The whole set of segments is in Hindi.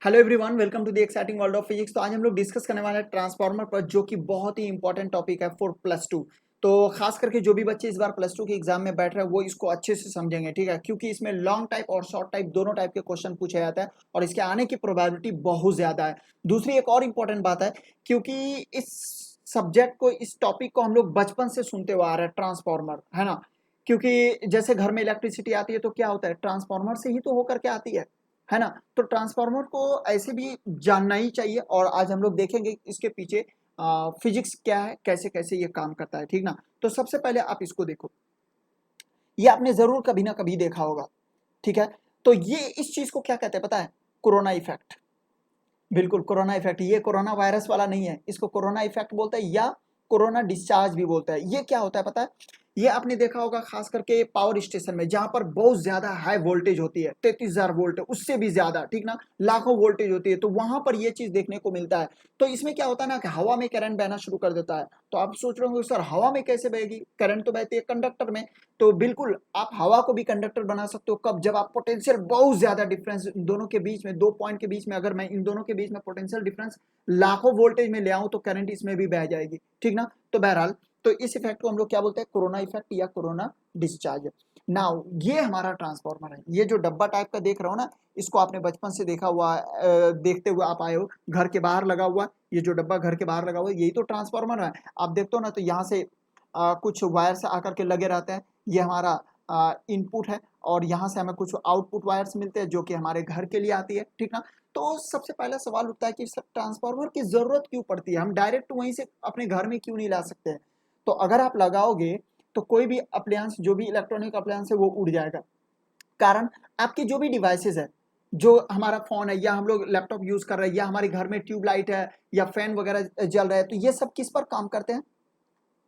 Hello everyone, welcome to the exciting world of physics. तो आज हम लोग डिस्कस करने वाले हैं ट्रांसफार्मर पर, जो कि बहुत ही इंपॉर्टेंट टॉपिक है फॉर +2। तो खास करके जो भी बच्चे इस बार +2 के एग्जाम में बैठ रहे हैं वो इसको अच्छे से समझेंगे, ठीक है, क्योंकि इसमें लॉन्ग टाइप और शॉर्ट टाइप दोनों टाइप के क्वेश्चन पूछे जाते हैं और इसके आने की प्रोबेबिलिटी बहुत ज्यादा है। दूसरी एक और इम्पोर्टेंट बात है, क्योंकि इस सब्जेक्ट को, इस टॉपिक को हम लोग बचपन से सुनते हुए आ रहे हैं, ट्रांसफार्मर, है ना। क्योंकि जैसे घर में इलेक्ट्रिसिटी आती है तो क्या होता है, ट्रांसफार्मर से ही तो होकर के आती है ना। तो ट्रांसफार्मर को ऐसे भी जानना ही चाहिए और आज हम लोग देखेंगे इसके पीछे फिजिक्स क्या है, कैसे कैसे ये काम करता है, ठीक ना। तो सबसे पहले आप इसको देखो, ये आपने जरूर कभी ना कभी देखा होगा, ठीक है। तो ये इस चीज को क्या कहते हैं पता है? Corona effect. बिल्कुल कोरोना इफेक्ट। ये कोरोना वायरस वाला नहीं है, इसको कोरोना इफेक्ट बोलते हैं या कोरोना डिस्चार्ज भी बोलते हैं। ये क्या होता है पता है? ये आपने देखा होगा खास करके पावर स्टेशन में, जहां पर बहुत ज्यादा हाई वोल्टेज होती है, 33,000 वोल्ट, उससे भी ज्यादा, ठीक ना, लाखों वोल्टेज होती है, तो वहां पर ये चीज देखने को मिलता है। तो इसमें क्या होता है ना कि हवा में करंट बहना शुरू कर देता है। तो आप सोच रहे होंगे सर हवा में कैसे बहेगी, करंट तो बहती है कंडक्टर में। तो बिल्कुल आप हवा को भी कंडक्टर बना सकते हो, कब? जब आप पोटेंशियल बहुत ज्यादा डिफरेंस इन दोनों के बीच में, दो पॉइंट के बीच में, अगर मैं इन दोनों के बीच में पोटेंशियल डिफरेंस लाखों वोल्टेज में ले आऊं तो करंट इसमें भी बह जाएगी, ठीक ना। तो बहरहाल, तो इस इफेक्ट को हम लोग क्या बोलते हैं? कोरोना इफेक्ट या कोरोना डिस्चार्ज। नाउ ये हमारा ट्रांसफार्मर है। ये जो डब्बा टाइप का देख रहे हो ना, इसको आपने बचपन से देखा हुआ, देखते हुए आप आए हो, घर के बाहर लगा हुआ। ये जो डब्बा घर के बाहर लगा हुआ है, यही तो ट्रांसफार्मर है। आप देखते हो ना, तो यहाँ से कुछ वायर्स आकर के लगे रहते हैं। ये हमारा इनपुट है और यहाँ से हमें कुछ आउटपुट वायर्स मिलते हैं जो कि हमारे घर के लिए आती है, ठीक ना। तो सबसे पहला सवाल उठता है कि ट्रांसफार्मर की जरूरत क्यों पड़ती है? हम डायरेक्ट वहीं से अपने घर में क्यों नहीं ला सकते हैं? तो अगर आप लगाओगे तो कोई भी अप्लायंस, जो भी इलेक्ट्रॉनिक अप्लायंस है, वो उड़ जाएगा। कारण, आपके जो भी डिवाइसेस है, जो हमारा फोन है या हम लोग लैपटॉप यूज कर रहे हैं या हमारे घर में ट्यूबलाइट है या फैन वगैरह जल रहा है, तो ये सब किस पर काम करते हैं?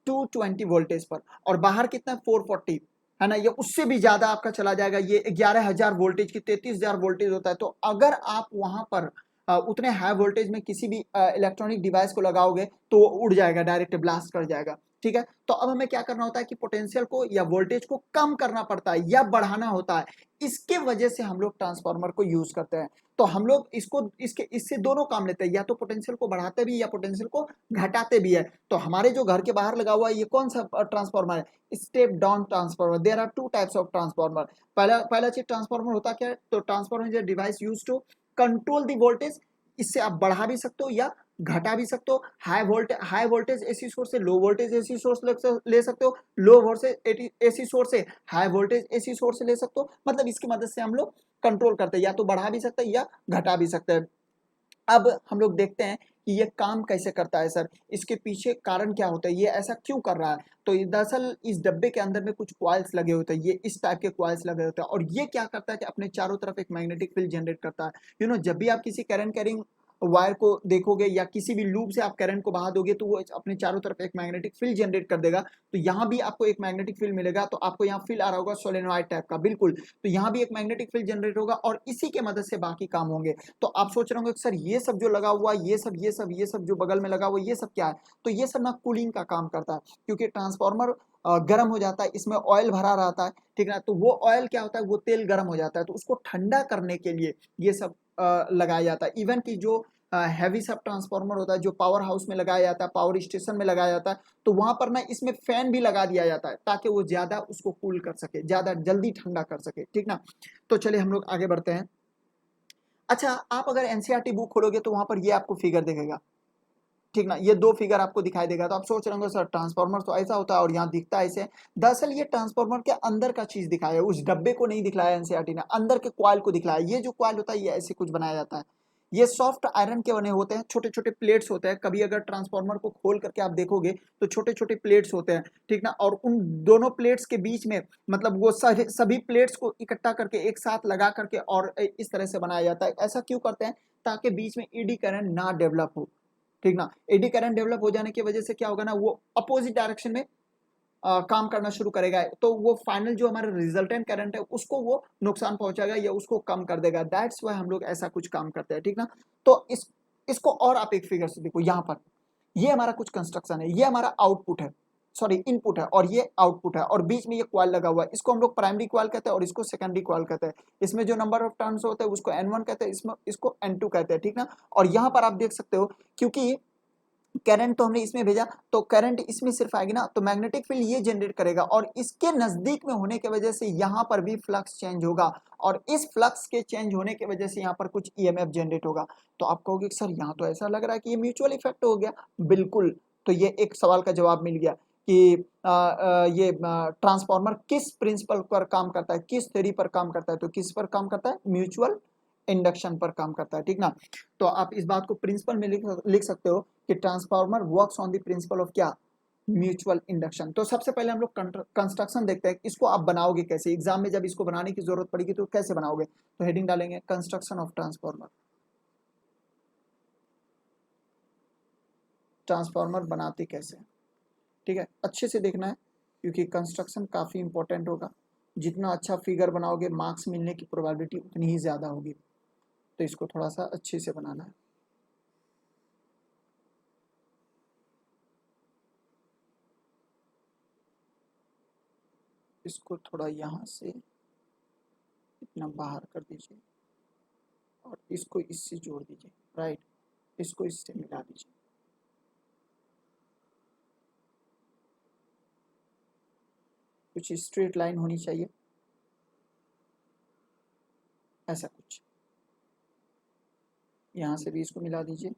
220 वोल्टेज पर। और बाहर कितना? 440, है ना। ये उससे भी ज्यादा आपका चला जाएगा। ये 11,000 वोल्टेज की 33,000 वोल्टेज होता है। तो अगर आप वहां पर उतने हाई वोल्टेज में किसी भी इलेक्ट्रॉनिक डिवाइस को लगाओगे तो वो उड़ जाएगा, डायरेक्ट ब्लास्ट कर जाएगा, ठीक है। तो अब हमें क्या करना होता है कि पोटेंशियल को या वोल्टेज को कम करना पड़ता है या बढ़ाना होता है। इसके वजह से हम लोग ट्रांसफार्मर को यूज करते हैं। तो हम लोग इसको, इससे दोनों काम लेते हैं, या तो पोटेंशियल को बढ़ाते भी या पोटेंशियल को घटाते भी है। तो हमारे जो घर के बाहर लगा हुआ है, ये कौन सा ट्रांसफार्मर है? Step down transformer. There are two types of transformer. पहला पहला चीज, ट्रांसफार्मर होता क्या है? तो transformer is device use to control the voltage. इससे आप बढ़ा भी सकते हो या घटा भी सकते हो। हाई वोल्टेज एसी सोर्स से लो वोल्टेज एसी सोर्स ले सकते हो। लो वोल्टेज एसी सोर्स से हाई वोल्टेज एसी सोर्स ले सकते हो। मतलब इसकी मदद से हम लोग कंट्रोल करते हैं, या तो बढ़ा भी सकते हैं या घटा भी सकते हैं। अब हम लोग देखते हैं कि ये काम कैसे करता है सर, इसके पीछे कारण क्या होता है, ये ऐसा क्यों कर रहा है। तो दरअसल इस डब्बे के अंदर में कुछ कॉइल्स लगे होते हैं, ये इस टाइप के कॉइल्स लगे होते हैं, और ये क्या करता है कि अपने चारों तरफ एक मैग्नेटिक फील्ड जनरेट करता है। जब भी आप किसी करंट कैरिंग वायर को देखोगे या किसी भी लूप से आप करंट को बहा दोगे, तो वो अपने चारों तरफ एक मैग्नेटिक फील्ड जनरेट कर देगा। तो यहाँ भी आपको एक मैग्नेटिक फील्ड मिलेगा। तो आपको यहाँ फील्ड आ रहा होगा सोलेनॉइड टाइप का, बिल्कुल। तो यहाँ भी एक मैग्नेटिक फील्ड जनरेट होगा और इसी के मदद से बाकी काम होंगे। तो आप सोच रहे होंगे सर ये सब जो लगा हुआ, ये सब जो बगल में लगा हुआ, ये सब क्या है? तो ये सब ना कूलिंग का काम करता है, क्योंकि ट्रांसफार्मर गर्म हो जाता है, इसमें ऑयल भरा रहता है, ठीक है ना। तो वो ऑयल क्या होता है, वो तेल गर्म हो जाता है, तो उसको ठंडा करने के लिए ये सब लगाया जाता है। इवन की जो हैवी सब ट्रांसफार्मर होता है, जो पावर हाउस में लगाया जाता है, पावर स्टेशन में लगाया जाता है, तो वहां पर ना इसमें फैन भी लगा दिया जाता है, ताकि वो ज्यादा उसको कूल कर सके, ज्यादा जल्दी ठंडा कर सके, ठीक ना। तो चलिए हम लोग आगे बढ़ते हैं। अच्छा, आप अगर एनसीईआरटी बुक खोलोगे तो वहां पर ये आपको फिगर दिखेगा, ठीक ना। ये दो फिगर आपको दिखाई देगा। तो आप सोच रहे होंगे सर ट्रांसफार्मर तो ऐसा होता है और यहाँ दिखता है ऐसे। दरअसल ये ट्रांसफार्मर के अंदर का चीज दिखाया है, उस डब्बे को नहीं दिखलाया एनसीईआरटी ने, अंदर के कॉइल को दिखलाया। ये जो कॉइल होता है ये ऐसे कुछ बनाया जाता है। ये सॉफ्ट आयरन के बने होते हैं, छोटे छोटे प्लेट्स होते हैं। कभी अगर ट्रांसफार्मर को खोल करके आप देखोगे तो छोटे छोटे प्लेट्स होते हैं, ठीक ना। और उन दोनों प्लेट्स के बीच में, मतलब वो सभी प्लेट्स को इकट्ठा करके एक साथ लगा करके और इस तरह से बनाया जाता है। ऐसा क्यों करते हैं? ताकि बीच में ईडी करंट ना डेवलप हो, ठीक ना। एडी करंट डेवलप हो जाने की वजह से क्या होगा ना, वो अपोजिट डायरेक्शन में काम करना शुरू करेगा। तो वो फाइनल जो हमारा रिजल्टेंट करंट है उसको वो नुकसान पहुंचाएगा या उसको कम कर देगा। दैट्स वाई हम लोग ऐसा कुछ काम करते हैं, ठीक ना। तो इसको और आप एक फिगर से देखो, यहाँ पर ये हमारा कुछ कंस्ट्रक्शन है, ये हमारा आउटपुट है, सॉरी इनपुट है और ये आउटपुट है और बीच में ये कॉइल लगा हुआ है, इसको हम लोग प्राइमरी कॉइल कहते हैं और इसको सेकेंडरी कॉइल कहते हैं। इसमें जो नंबर ऑफ टर्न्स होते हैं उसको N1 कहते हैं, इसमें इसको N2 कहते हैं, ठीक ना। और यहाँ पर आप देख सकते हो क्योंकि करंट तो हमने इसमें भेजा तो करंट इसमें सिर्फ आएगी ना, तो मैग्नेटिक फील्ड ये जनरेट करेगा और इसके नजदीक में होने की वजह से यहाँ पर भी फ्लक्स चेंज होगा और इस फ्लक्स के चेंज होने की वजह से यहाँ पर कुछ ईएमएफ जनरेट होगा। तो आप कहोगे सर यहाँ तो ऐसा लग रहा है कि ये म्यूचुअल इफेक्ट हो गया। बिल्कुल, तो ये एक सवाल का जवाब मिल गया कि ये ट्रांसफार्मर किस प्रिंसिपल पर काम करता है, किस थ्योरी पर काम करता है, तो किस पर काम करता है, म्यूचुअल इंडक्शन पर काम करता है, ठीक ना। तो आप इस बात को प्रिंसिपल में लिख सकते हो कि transformer works on the principle of क्या, म्यूचुअल इंडक्शन। तो सबसे पहले हम लोग कंस्ट्रक्शन देखते हैं, इसको आप बनाओगे कैसे, एग्जाम में जब इसको बनाने की जरूरत पड़ेगी तो कैसे बनाओगे। तो हेडिंग डालेंगे कंस्ट्रक्शन ऑफ ट्रांसफार्मर। ट्रांसफार्मर बनाते कैसे, ठीक है, अच्छे से देखना है क्योंकि कंस्ट्रक्शन काफी इंपॉर्टेंट होगा। जितना अच्छा फिगर बनाओगे मार्क्स मिलने की प्रोबेबिलिटी उतनी ही ज्यादा होगी, तो इसको थोड़ा सा अच्छे से बनाना है। इसको थोड़ा यहाँ से इतना बाहर कर दीजिए और इसको इससे जोड़ दीजिए, राइट, इसको इससे मिला दीजिए। कुछ स्ट्रेट लाइन होनी चाहिए, ऐसा कुछ, यहाँ से भी इसको मिला दीजिए।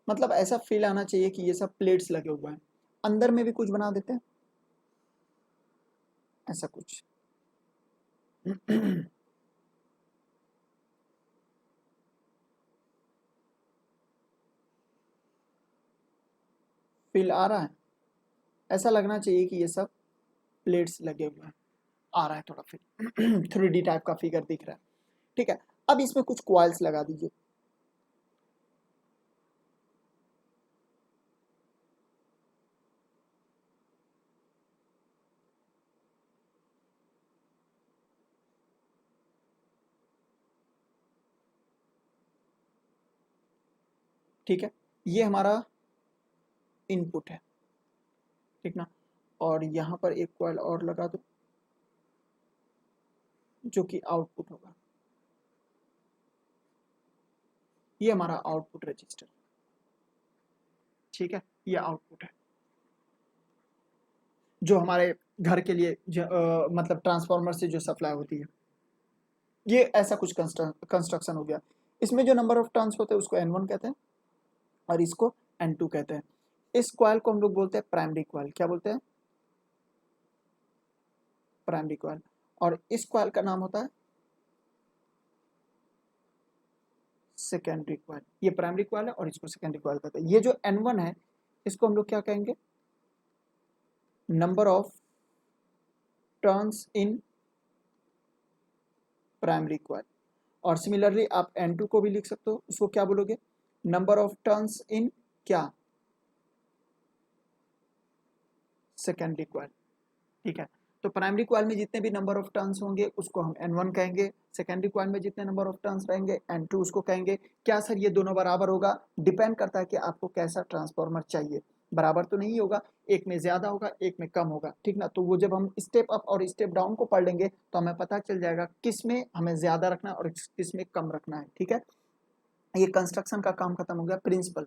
मतलब ऐसा फील आना चाहिए कि ये सब प्लेट्स लगे हुए हैं। अंदर में भी कुछ बना देते हैं, ऐसा कुछ। फील आ रहा है, ऐसा लगना चाहिए कि ये सब प्लेट्स लगे हुए हैं। आ रहा है थोड़ा फील, 3D टाइप का फिगर दिख रहा है, ठीक है। अब इसमें कुछ कॉइल्स लगा दीजिए। ठीक है, ये हमारा इनपुट है, ठीक ना। और यहाँ पर एक कॉइल और लगा दो जो कि आउटपुट होगा। ये हमारा आउटपुट रजिस्टर, ठीक है, ये आउटपुट है जो हमारे घर के लिए मतलब ट्रांसफार्मर से जो सप्लाई होती है। ये ऐसा कुछ कंस्ट्रक्शन हो गया। इसमें जो नंबर ऑफ टर्न्स होते हैं उसको N1 कहते हैं और इसको N2 कहते हैं। इस कॉइल को हम लोग बोलते हैं प्राइमरी कॉइल। क्या बोलते हैं, प्राइमरी कॉइल। और इस कॉइल का नाम होता है सेकेंडरी कॉइल। ये प्राइमरी कॉइल है और इसको सेकेंडरी कॉइल कहते हैं। ये जो N1 है इसको हम लोग क्या कहेंगे, number of turns in primary coil. और सिमिलरली आप N2 को भी लिख सकते हो, उसको क्या बोलोगे, नंबर ऑफ टर्न्स इन क्या, सेकेंडरी कॉइल, ठीक है। तो प्राइमरी कॉइल में जितने भी नंबर ऑफ टर्न्स होंगे उसको हम N1 कहेंगे, सेकेंडरी कॉइल में जितने नंबर ऑफ टर्न्स रहेंगे N2 उसको कहेंगे। क्या सर ये दोनों बराबर होगा, डिपेंड करता है कि आपको कैसा ट्रांसफार्मर चाहिए। बराबर तो नहीं होगा, एक में ज्यादा होगा एक में कम होगा, ठीक ना। तो वो जब हम स्टेप अप और स्टेप डाउन को पढ़ लेंगे तो हमें पता चल जाएगा किस में हमें ज्यादा रखना है और किस में कम रखना है, ठीक है। ये कंस्ट्रक्शन का काम खत्म हो गया, प्रिंसिपल।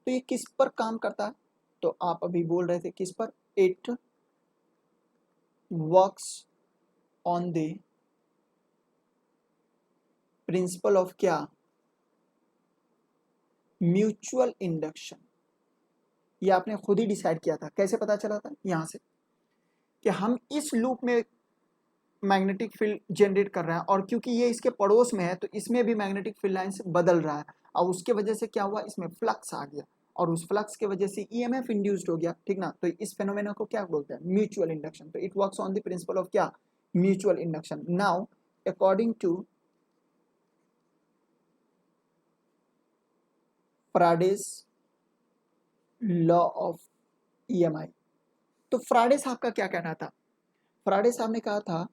तो ये किस पर काम करता है, तो आप अभी बोल रहे थे किस पर, it works on the principle of क्या, म्यूचुअल इंडक्शन। ये आपने खुद ही डिसाइड किया था, कैसे पता चला था, यहां से कि हम इस लूप में मैग्नेटिक फील्ड जनरेट कर रहे हैं और क्योंकि ये इसके पड़ोस में है तो इसमें भी मैग्नेटिक फील्ड लाइंस बदल रहा है और उसके वजह से क्या हुआ, इसमें फ्लक्स आ गया और उस फ्लक्स के वजह से ईएमएफ इंड्यूस्ड हो गया, ठीक ना। तो इस फेनोमेना को क्या बोलते हैं, म्यूचुअल इंडक्शन। तो it works on the principle of क्या, mutual induction. Now according to Faraday's law of EMI. तो फ्राडे साहब का क्या कहना था, फ्राडे साहब ने कहा था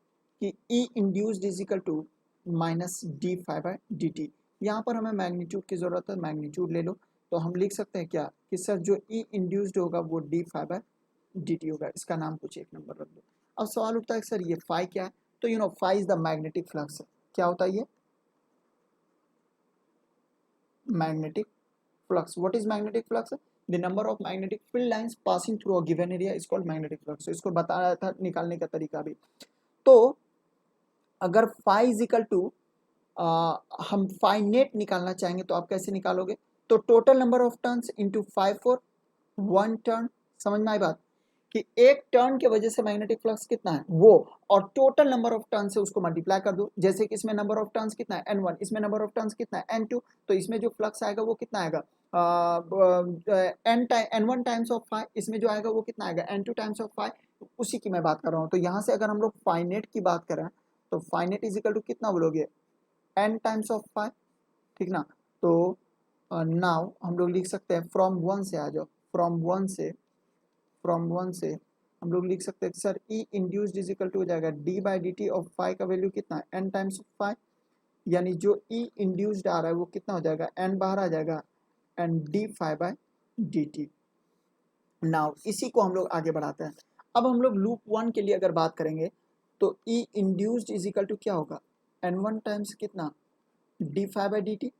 कि E induced is equal to minus d phi by D t. यहाँ पर हमें मैग्नीट्यूड की ज़रूरत है, मैग्नीट्यूड ले लो। तो हम लिख सकते हैं क्या कि सर जो ई इंड्यूस्ड होगा वो D phi by D T होगा, इसका नाम कुछ एक नंबर रख दो। अब सवाल उठता है सर ये फाई क्या है, तो you know phi is the magnetic flux. क्या होता है ये magnetic flux? What is magnetic flux? The number of magnetic field lines passing through a given area is called magnetic flux. तो इसको बताया था निकालने का तरीका भी। तो अगर फाई इज इक्वल टू हम फाई नेट निकालना चाहेंगे तो आप कैसे निकालोगे, तो total number of turns into 5 for 1 turn. समझ में आई बात कि एक टर्न के वजह से मैग्नेटिक फ्लक्स कितना है वो, और टोटल नंबर ऑफ टर्न से उसको मल्टीप्लाई कर दो। जैसे कि इसमें नंबर ऑफ टर्न्स कितना है n1, इसमें नंबर ऑफ टर्न्स कितना है n2, तो इसमें जो फ्लक्स आएगा वो कितना आएगा n1 टाइम्स ऑफ फाइव, इसमें जो आएगा वो कितना आएगा n2 टाइम्स ऑफ फाइव। उसी की मैं बात कर रहा हूँ। तो यहाँ से अगर हम लोग फाइनेट की बात करें तो फाइनेट इज इक्वल टू कितना बोलोगे n टाइम्स ऑफ फाइव, ठीक ना। तो नाउ हम लोग लिख सकते हैं फ्रॉम वन से आ जाओ, फ्रॉम वन से हम लोग लिख सकते हैं sir E induced is equal to हो जाएगा डी बाई डी टी, और फाई का वैल्यू कितना है एन टाइम्स फाई, यानी जो ई इंड्यूस्ड आ रहा है वो कितना हो जाएगा एन बाहर आ जाएगा and D phi by D T. Now इसी को हम लोग आगे बढ़ाते हैं। अब हम लोग लूप वन के लिए अगर बात करेंगे तो E induced is equal to क्या होगा एन वन टाइम्स कितना D phi by D T,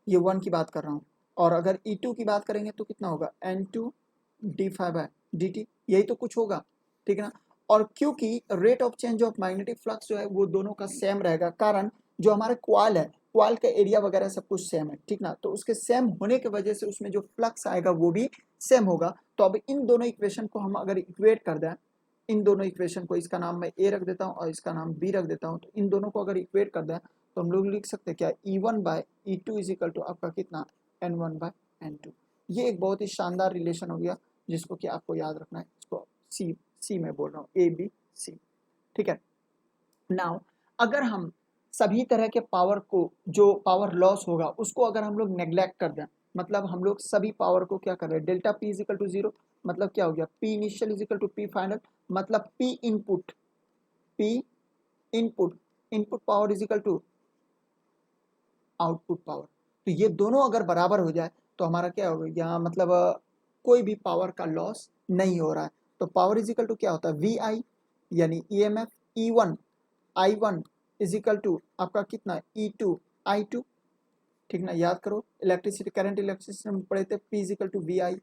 ये वन की बात कर रहा हूँ। और अगर ई टू की बात करेंगे तो कितना होगा N two D phi by D T, यही तो कुछ होगा, ठीक है ना। और क्योंकि rate of change of magnetic flux जो है वो दोनों का सेम रहेगा, कारण जो हमारे क्वाल है, क्वाल का एरिया वगैरह सब कुछ सेम है, ठीक ना। तो उसके सेम होने की वजह से उसमें जो फ्लक्स आएगा वो भी सेम होगा। तो अब इन दोनों इक्वेशन को हम अगर इक्वेट कर दें, इन दोनों इक्वेशन को, इसका नाम मैं ए रख देता हूँ और इसका नाम बी रख देता हूँ, तो इन दोनों को अगर इक्वेट कर दें तो हम लोग लिख सकते हैं क्या E one by E two is equal to आपका कितना N one by N two. ये एक बहुत ही शानदार रिलेशन हो गया जिसको कि आपको याद रखना है। इसको सी में बोल रहा हूँ ए बी सी, ठीक है। नाउ अगर हम सभी तरह के पावर को, जो पावर लॉस होगा उसको अगर हम लोग नेग्लेक्ट कर दें, मतलब हम लोग सभी पावर को क्या कर रहे हैं delta P is equal to zero, मतलब क्या हो गया P initial is equal to P final, मतलब P input input power is equal to output power. तो ये दोनों अगर बराबर हो जाए तो हमारा क्या होगा यहाँ, मतलब कोई भी पावर का लॉस नहीं हो रहा है। तो पावर इज इक्वल टू क्या होता है वी आई, यानी E M F E one I one is equal to आपका कितना ई टू आई टू, ठीक ना। याद करो इलेक्ट्रिसिटी करंट इलेक्ट्रिसिटी में पढ़े थे P is equal to V I,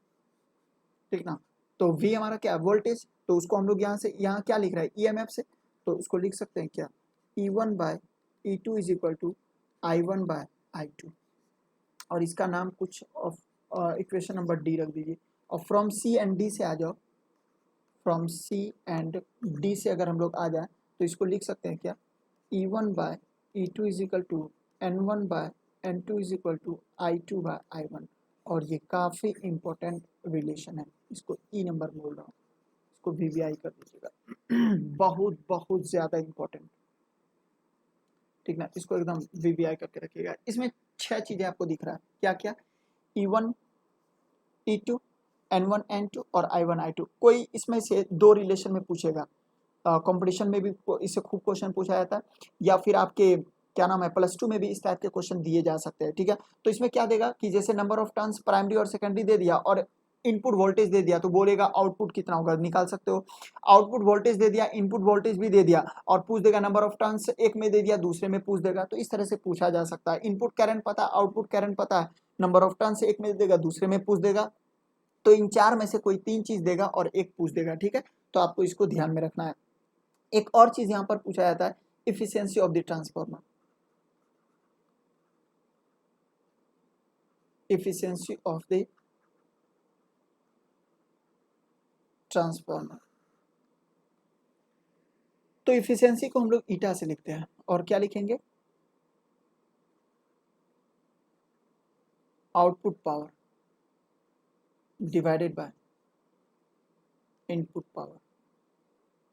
ठीक ना। तो वी हमारा क्या है वोल्टेज, तो उसको हम लोग यहाँ से यहाँ क्या लिख रहे हैं ई एम एफ से, तो उसको लिख सकते हैं क्या E one by E two is equal to I one by I two, और इसका नाम कुछ ऑफ इक्वेशन नंबर डी रख दीजिए। और फ्रॉम सी एंड डी से आ जाओ, फ्रॉम सी एंड डी से अगर हम लोग आ जाए तो इसको लिख सकते हैं क्या E one by E two is equal to N one by N two is equal to I two by I one. और ये काफ़ी इंपॉर्टेंट रिलेशन है, इसको ई नंबर बोल रहा हूँ, इसको वी वी आई कर दीजिएगा बहुत बहुत ज़्यादा इंपॉर्टेंट, ठीक ना। इसको एकदम वी वी आई करके रखिएगा। इसमें 6 चीज़ें आपको दिख रहा है, क्या क्या E one E two N one N two और आई वन आई टू। कोई इसमें से दो रिलेशन में पूछेगा, कंपटीशन में भी इससे खूब क्वेश्चन पूछा जाता है, या फिर आपके क्या नाम है प्लस टू में भी इस टाइप के क्वेश्चन दिए जा सकते हैं, ठीक है। तो इसमें क्या देगा कि जैसे नंबर ऑफ टर्न्स प्राइमरी और सेकेंडरी दे दिया और इनपुट वोल्टेज दे दिया, तो बोलेगा आउटपुट कितना होगा, निकाल सकते हो। आउटपुट वोल्टेज दे दिया, इनपुट वोल्टेज भी दे दिया, और पूछ देगा नंबर ऑफ टर्न्स, एक में दे दिया दूसरे में पूछ देगा। तो इस तरह से पूछा जा सकता है। इनपुट करंट पता, आउटपुट करंट पता है, नंबर ऑफ टर्न्स एक में देगा दूसरे में पूछ देगा। तो इन चार में से कोई 3 चीज देगा और एक पूछ देगा, ठीक है। तो आपको इसको ध्यान में रखना है। एक और चीज यहाँ पर पूछा जाता है efficiency of the transformer, efficiency of the transformer. तो इफिशियंसी को हम लोग ईटा से लिखते हैं, और क्या लिखेंगे output power divided by input power,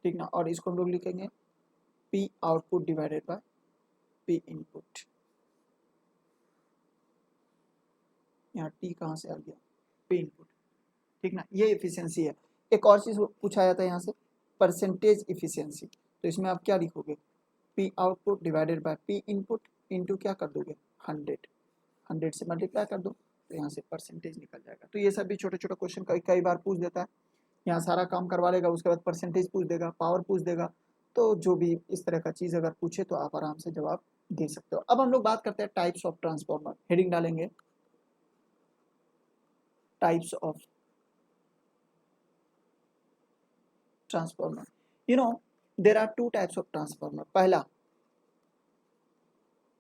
ठीक ना। और इसको हम लोग लिखेंगे P output divided by P input. यहाँ टी कहाँ से आ गया पी इनपुट, ठीक ना। ये इफिशियंसी है। एक और चीज पूछा जाता है यहाँ से परसेंटेज इफिशियंसी। तो इसमें आप क्या लिखोगे P output divided by P input into क्या कर दोगे 100, 100 से मल्टीप्लाई कर दो तो यहाँ से परसेंटेज निकल जाएगा। तो ये सब भी छोटे छोटे क्वेश्चन कई कई बार पूछ देता है, यहाँ सारा काम करवा लेगा, उसके बाद परसेंटेज पूछ देगा, पावर पूछ देगा। तो जो भी इस तरह का चीज़ अगर पूछे तो आप आराम से जवाब दे सकते हो। अब हम लोग बात करते हैं टाइप्स ऑफ ट्रांसफॉर्मर। हेडिंग डालेंगे types of transformer. You know there are two types of transformer. पहला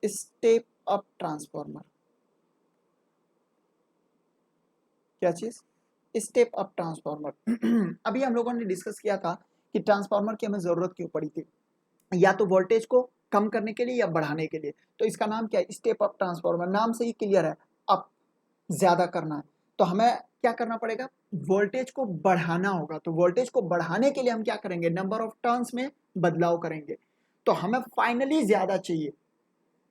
स्टेप अप ट्रांसफॉर्मर। क्या चीज? Step up transformer. अभी हम लोगों ने डिस्कस किया था कि ट्रांसफॉर्मर की हमें जरूरत क्यों पड़ी थी, या तो वोल्टेज को कम करने के लिए या बढ़ाने के लिए। तो इसका नाम क्या है? Step up transformer. नाम से ही क्लियर है, अप ज्यादा करना है। तो हमें क्या करना पड़ेगा? वोल्टेज को बढ़ाना होगा। तो वोल्टेज को बढ़ाने के लिए हम क्या करेंगे? नंबर ऑफ टर्न्स में बदलाव करेंगे। तो हमें फाइनली ज्यादा चाहिए,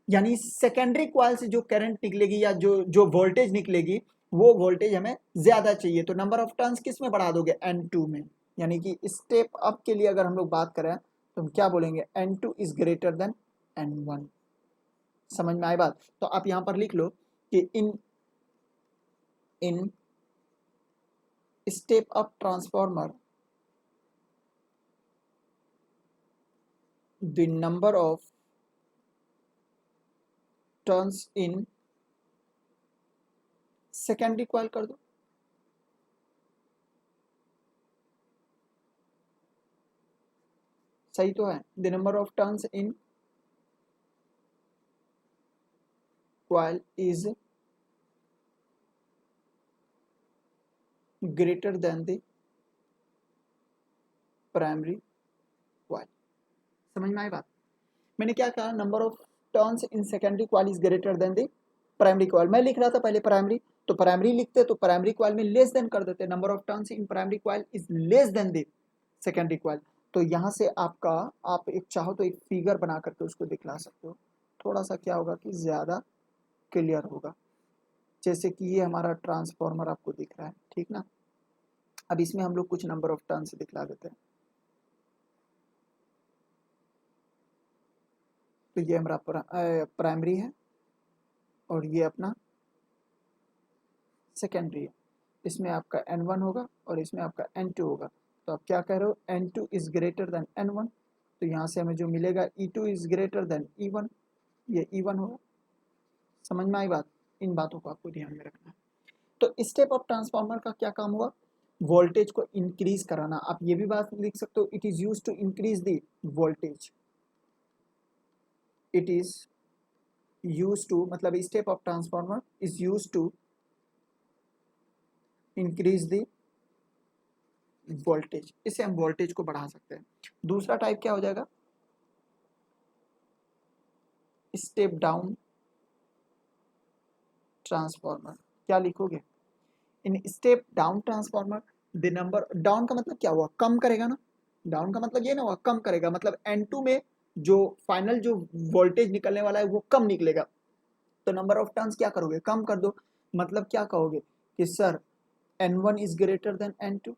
यानी सेकेंडरी कॉइल से जो करंट निकलेगी या जो जो वोल्टेज निकलेगी वो वोल्टेज हमें ज्यादा चाहिए। तो नंबर ऑफ टर्न्स किस में बढ़ा दोगे? N2 में। यानी कि स्टेप अप के लिए अगर हम लोग बात करें तो हम क्या बोलेंगे? N2 is greater then N1। समझ में आई बात? तो आप यहां पर लिख लो कि in in step up transformer the number of turns in secondary coil कर दो। सही तो है? The number of turns in coil is greater than the primary coil. समझ में आई बात? मैंने क्या कहा? Number of turns in secondary coil is greater than the primary coil. मैं लिख रहा था पहले प्राइमरी, तो प्राइमरी लिखते तो प्राइमरी कॉइल में लेस देन कर देते। Number of turns in primary coil is less than the secondary coil. तो यहाँ से आपका, आप एक चाहो तो एक फिगर बना करके उसको दिखला सकते हो। थोड़ा सा क्या होगा कि ज्यादा क्लियर होगा। जैसे कि ये हमारा ट्रांसफॉर्मर आपको दिख रहा है, ठीक ना? अब इसमें हम लोग कुछ नंबर ऑफ टर्न्स दिखला देते हैं। तो ये हमारा प्राइमरी है और ये अपना सेकेंडरी है। इसमें आपका N1 होगा और इसमें आपका N2 होगा। तो आप क्या कह रहे हो? N2 is greater then N1। तो यहाँ से हमें जो मिलेगा E2 is greater then E1, ये E1 होगा। समझ में आई बात? इन बातों को आपको ध्यान में रखना है। तो स्टेप अप ट्रांसफार्मर का क्या काम हुआ? वोल्टेज को इंक्रीज कराना। आप ये भी बात लिख सकते हो, it is use to increase the voltage. It is use to, मतलब step up transformer is use to increase the voltage. इससे हम वोल्टेज को बढ़ा सकते हैं। दूसरा टाइप क्या हो जाएगा? Step down transformer. क्या लिखोगे? In step down transformer the number, down का मतलब क्या हुआ? कम करेगा ना। डाउन का मतलब ये ना हुआ कम करेगा, मतलब N2 में जो फाइनल जो वोल्टेज निकलने वाला है वो कम निकलेगा। तो नंबर ऑफ टर्न्स क्या करोगे? कम कर दो। मतलब क्या कहोगे कि sir N1 is greater then N2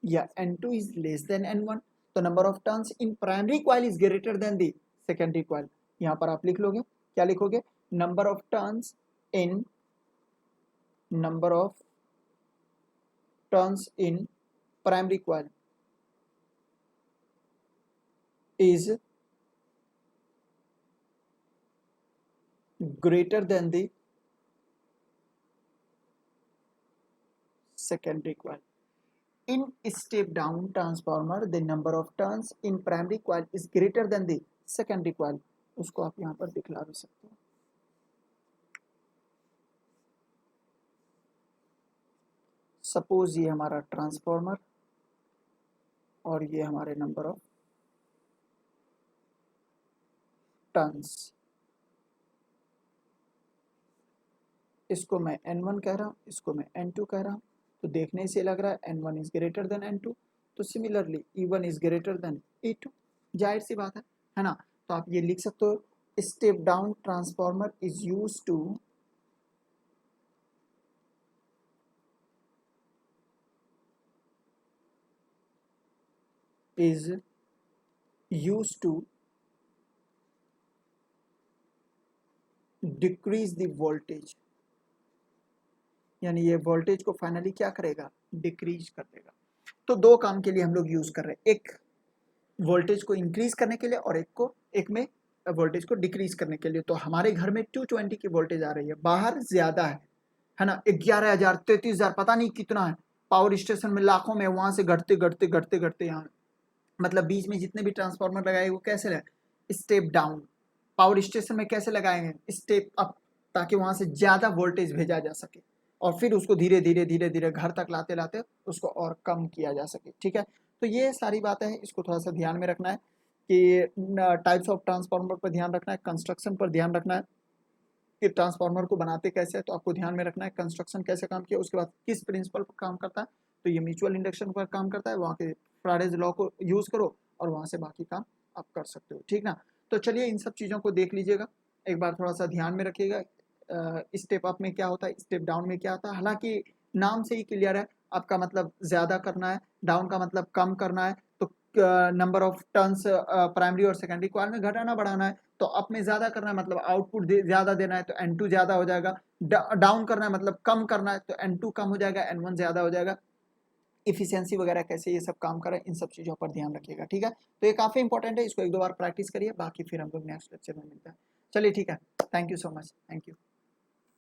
या N2 is less than N1। तो number of turns in primary coil is greater then the secondary coil. यहां पर आप लिख लोगे, क्या लिखोगे? Number of turns in number of turns in primary coil is greater than the secondary coil. In step down transformer, the number of turns in primary coil is greater than the secondary coil. उसको आप यहाँ पर दिखला भी सकते हो। सपोज ये हमारा ट्रांसफॉर्मर और ये हमारे नंबर ऑफ टर्न्स। इसको मैं N1 कह रहा हूँ, इसको मैं N2 कह रहा हूँ। तो देखने से लग रहा है N1 is greater then N2। तो similarly E1 is greater then E2। जाहिर सी बात है ना? तो आप ये लिख सकते हो, step down transformer is use to is used to decrease the voltage, यानी ये वोल्टेज को फाइनली क्या करेगा, डिक्रीज कर देगा। तो दो काम के लिए हम लोग यूज कर रहे हैं, एक वोल्टेज को इंक्रीज करने के लिए और एक में वोल्टेज को डिक्रीज करने के लिए। तो हमारे घर में 220 की वोल्टेज आ रही है, बाहर ज्यादा है ना, 11,000 33,000 पता नहीं कितना है, पावर स्टेशन में लाखों में, वहां से घटते घटते घटते घटते यहाँ, मतलब बीच में जितने भी ट्रांसफार्मर लगाए वो कैसे लगे, स्टेप डाउन। पावर स्टेशन में कैसे लगाएंगे, स्टेप अप, ताकि वहां से ज्यादा वोल्टेज भेजा जा सके और फिर उसको धीरे धीरे धीरे धीरे घर तक लाते लाते उसको और कम किया जा सके। ठीक है, तो ये सारी बातें हैं, इसको थोड़ा सा ध्यान में रखना है कि टाइप्स ऑफ ट्रांसफार्मर पर ध्यान रखना है, कंस्ट्रक्शन पर ध्यान रखना है कि ट्रांसफार्मर को बनाते कैसे है, तो आपको ध्यान में रखना है कंस्ट्रक्शन कैसे काम किया, उसके बाद किस प्रिंसिपल पर काम करता है, तो ये म्यूचुअल इंडक्शन पर काम करता है, वहाँ के फ्राडेज लॉ को यूज करो और वहाँ से बाकी काम आप कर सकते हो। ठीक ना, तो चलिए इन सब चीज़ों को देख लीजिएगा, एक बार थोड़ा सा ध्यान में रखिएगा स्टेप अप में क्या होता है, स्टेप डाउन में क्या होता है। हालांकि नाम से ही क्लियर है, आपका मतलब ज्यादा करना है, डाउन का मतलब कम करना है, तो नंबर ऑफ टर्न्स प्राइमरी और सेकेंडरी कॉइल में घटाना बढ़ाना है, तो अप में ज्यादा करना है मतलब आउटपुट ज्यादा देना है, तो N2 ज्यादा हो जाएगा, डाउन करना है मतलब कम करना है, तो N2 कम हो जाएगा, N1 ज्यादा हो जाएगा। इफिशियंसी वगैरह कैसे ये सब काम करें, इन सब चीज़ों पर ध्यान रखिएगा। ठीक है, तो ये काफ़ी इंपॉर्टेंट है, इसको एक दो बार प्रैक्टिस करिए, बाकी फिर हम लोग नेक्स्ट लेक्चर में मिलते हैं। चलिए ठीक है, thank you so much, thank you.